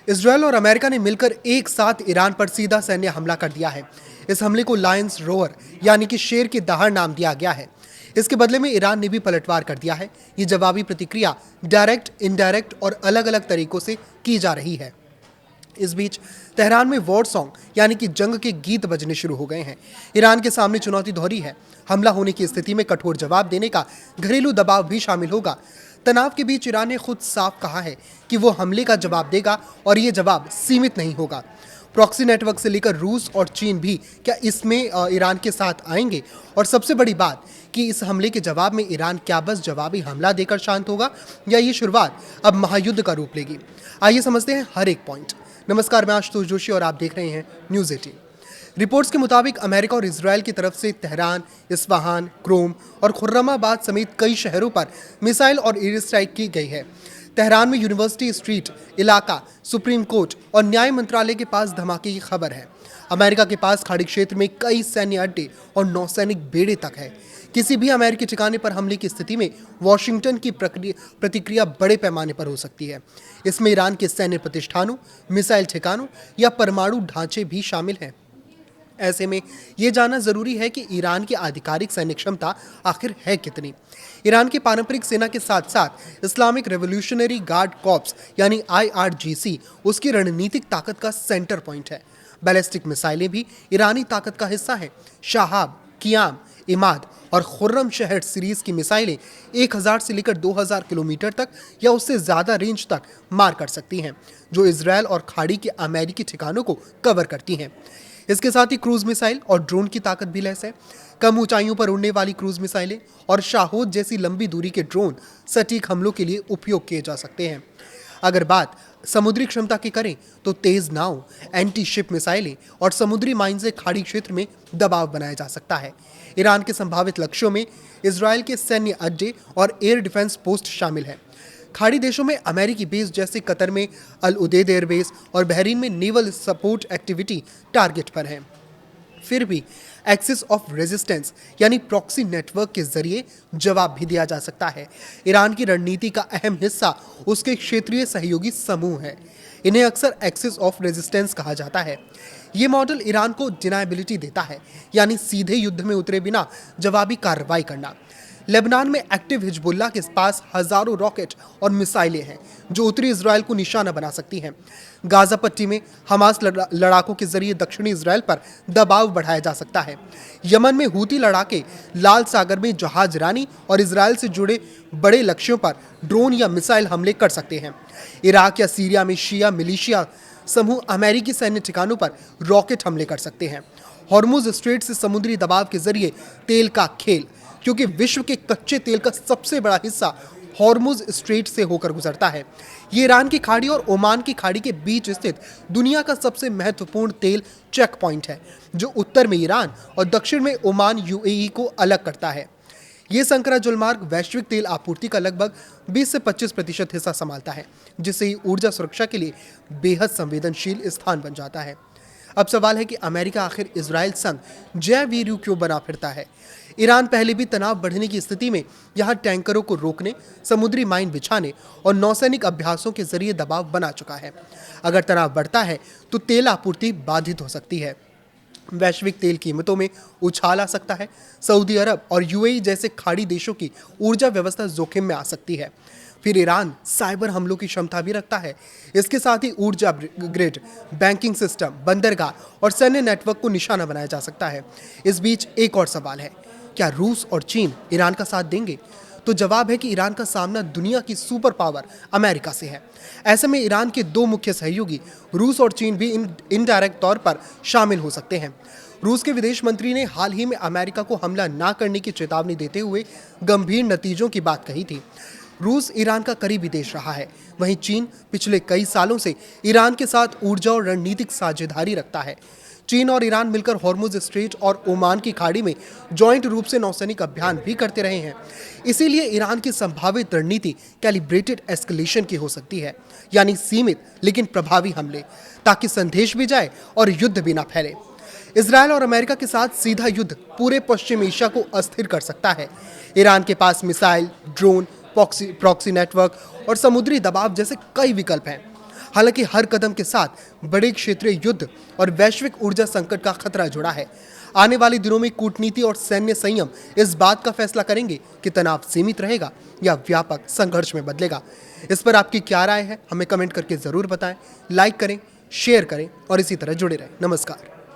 Israel और America ने मिलकर एक साथ ईरान पर सीधा सैन्य हमला कर दिया है। इस हमले को लायंस रोअर यानी कि शेर की दहाड़ नाम दिया गया है। इसके बदले में ईरान ने भी पलटवार कर दिया है। ये जवाबी प्रतिक्रिया डायरेक्ट, इनडायरेक्ट और अलग अलग तरीकों से की जा रही है। इस बीच तेहरान में वॉर सॉन्ग यानी कि जंग के गीत बजने शुरू हो गए हैं। ईरान के सामने चुनौती दोहरी है। हमला होने की स्थिति में कठोर जवाब देने का घरेलू दबाव भी शामिल होगा। तनाव के बीच ईरान ने खुद साफ कहा है कि वो हमले का जवाब देगा और ये जवाब सीमित नहीं होगा। प्रॉक्सी नेटवर्क से लेकर रूस और चीन भी क्या इसमें ईरान के साथ आएंगे? और सबसे बड़ी बात कि इस हमले के जवाब में ईरान क्या बस जवाबी हमला देकर शांत होगा या ये शुरुआत अब महायुद्ध का रूप लेगी? आइए समझते हैं हर एक पॉइंट। नमस्कार, मैं आशुतोष जोशी और आप देख रहे हैं न्यूज़ 18। रिपोर्ट्स के मुताबिक अमेरिका और इजरायल की तरफ से तेहरान, इस्फहान, क्रोम और खुर्रमाबाद समेत कई शहरों पर मिसाइल और एयर स्ट्राइक की गई है। तेहरान में यूनिवर्सिटी स्ट्रीट इलाका, सुप्रीम कोर्ट और न्याय मंत्रालय के पास धमाके की खबर है। अमेरिका के पास खाड़ी क्षेत्र में कई सैन्य अड्डे और नौसैनिक बेड़े तक है। किसी भी अमेरिकी ठिकाने पर हमले की स्थिति में वॉशिंगटन की प्रतिक्रिया बड़े पैमाने पर हो सकती है। इसमें ईरान के सैन्य प्रतिष्ठानों, मिसाइल ठिकानों या परमाणु ढांचे भी शामिल हैं। ऐसे में ये जानना जरूरी है कि ईरान की आधिकारिक सैन्य क्षमता आखिर है कितनी। ईरान की पारंपरिक सेना के साथ साथ इस्लामिक रेवोल्यूशनरी गार्ड कॉर्प्स यानी IRGC उसकी रणनीतिक ताकत का सेंटर पॉइंट है। बैलिस्टिक मिसाइलें भी ईरानी ताकत का हिस्सा हैं। शाहाब, कियाम, इमाद और खुर्रम शहर सीरीज की मिसाइलें 1000 से लेकर 2000 किलोमीटर तक या उससे ज्यादा रेंज तक मार कर सकती हैं, जो इजरायल और खाड़ी के अमेरिकी ठिकानों को कवर करती हैं। इसके साथ ही क्रूज मिसाइल और ड्रोन की ताकत भी लैस है। कम ऊंचाइयों पर उड़ने वाली क्रूज मिसाइलें और शाहोद जैसी लंबी दूरी के ड्रोन सटीक हमलों के लिए उपयोग किए जा सकते हैं। अगर बात समुद्री क्षमता की करें तो तेज नाव, एंटी शिप मिसाइलें और समुद्री माइन से खाड़ी क्षेत्र में दबाव बनाया जा सकता है। ईरान के संभावित लक्ष्यों में इजरायल के सैन्य अड्डे और एयर डिफेंस पोस्ट शामिल है। खाड़ी देशों में अमेरिकी बेस जैसे कतर में अल उदेद एयरबेस और बहरीन में नेवल सपोर्ट एक्टिविटी टारगेट पर है। फिर भी एक्सिस ऑफ रेजिस्टेंस यानी प्रॉक्सी नेटवर्क के जरिए जवाब भी दिया जा सकता है। ईरान की रणनीति का अहम हिस्सा उसके क्षेत्रीय सहयोगी समूह है। इन्हें अक्सर एक्सिस ऑफ रेजिस्टेंस कहा जाता है। ये मॉडल ईरान को डिनायबिलिटी देता है, यानी सीधे युद्ध में उतरे बिना जवाबी कार्रवाई करना। लेबनान में एक्टिव हिजबुल्लाह के पास हजारों रॉकेट और मिसाइलें हैं जो उत्तरी इजरायल को निशाना बना सकती हैं। गाजा पट्टी में हमास लड़ाकों के जरिए दक्षिणी इजरायल पर दबाव बढ़ाया जा सकता है। यमन में हूती लड़ाके लाल सागर में जहाज रानी और इजरायल से जुड़े बड़े लक्ष्यों पर ड्रोन या मिसाइल हमले कर सकते हैं। इराक या सीरिया में शिया मिलिशिया समूह अमेरिकी सैन्य ठिकानों पर रॉकेट हमले कर सकते हैं। हॉर्मुज स्ट्रेट से समुद्री दबाव के जरिए तेल का खेल, क्योंकि विश्व के कच्चे तेल का सबसे बड़ा हिस्सा हॉर्मुज स्ट्रेट से होकर गुजरता है। ये ईरान की खाड़ी और ओमान की खाड़ी के बीच स्थित दुनिया का सबसे महत्वपूर्ण तेल चेक पॉइंट है, जो उत्तर में ईरान और दक्षिण में ओमान UAE को अलग करता है। ये संकरा जलमार्ग वैश्विक तेल आपूर्ति का लगभग 20 से 25% हिस्सा संभालता है, जिससे ये ऊर्जा सुरक्षा के लिए बेहद संवेदनशील स्थान बन जाता है। अब सवाल है कि अमेरिका आखिर इजरायल संग जय वीरू क्यों बना फिरता है? ईरान पहले भी तनाव बढ़ने की स्थिति में यहाँ टैंकरों को रोकने, समुद्री माइन बिछाने और नौसैनिक अभ्यासों के जरिए दबाव बना चुका है। अगर तनाव बढ़ता है तो तेल आपूर्ति बाधित हो सकती है। वैश्विक तेल कीमतों में उछाल आ सकता है। सऊदी अरब और UAE जैसे खाड़ी देशों की ऊर्जा व्यवस्था जोखिम में आ सकती है। फिर ईरान साइबर हमलों की क्षमता भी रखता है। इसके साथ ही ऊर्जा ग्रिड, बैंकिंग सिस्टम, बंदरगाह और सैन्य नेटवर्क को निशाना बनाया जा सकता है। इस बीच एक और सवाल है, क्या रूस और चीन ईरान का साथ देंगे? तो जवाब है कि ईरान का सामना दुनिया की सुपर पावर अमेरिका से है। ऐसे में ईरान के दो मुख्य सहयोगी रूस और चीन भी इनडायरेक्ट तौर पर शामिल हो सकते हैं। रूस के विदेश मंत्री ने हाल ही में अमेरिका को हमला न करने की चेतावनी देते हुए गंभीर नतीजों की बात कही थी। रूस ईरान का करीबी देश रहा है, वहीं चीन पिछले कई सालों से ईरान के साथ ऊर्जा और रणनीतिक साझेदारी रखता है। चीन और ईरान मिलकर हॉर्मुज स्ट्रेट और ओमान की खाड़ी में जॉइंट रूप से नौसैनिक अभियान भी करते रहे हैं। इसीलिए ईरान की संभावित रणनीति कैलिब्रेटेड एस्केलेशन की हो सकती है, यानी सीमित लेकिन प्रभावी हमले, ताकि संदेश भी जाए और युद्ध भी ना फैले। इजरायल और अमेरिका के साथ सीधा युद्ध पूरे पश्चिम एशिया को अस्थिर कर सकता है। ईरान के पास मिसाइल, ड्रोन, प्रॉक्सी नेटवर्क और समुद्री दबाव जैसे कई विकल्प हैं। हालांकि हर कदम के साथ बड़े क्षेत्रीय युद्ध और वैश्विक ऊर्जा संकट का खतरा जुड़ा है। आने वाले दिनों में कूटनीति और सैन्य संयम इस बात का फैसला करेंगे कि तनाव सीमित रहेगा या व्यापक संघर्ष में बदलेगा। इस पर आपकी क्या राय है, हमें कमेंट करके जरूर बताएं। लाइक करें, शेयर करें और इसी तरह जुड़े रहें। नमस्कार।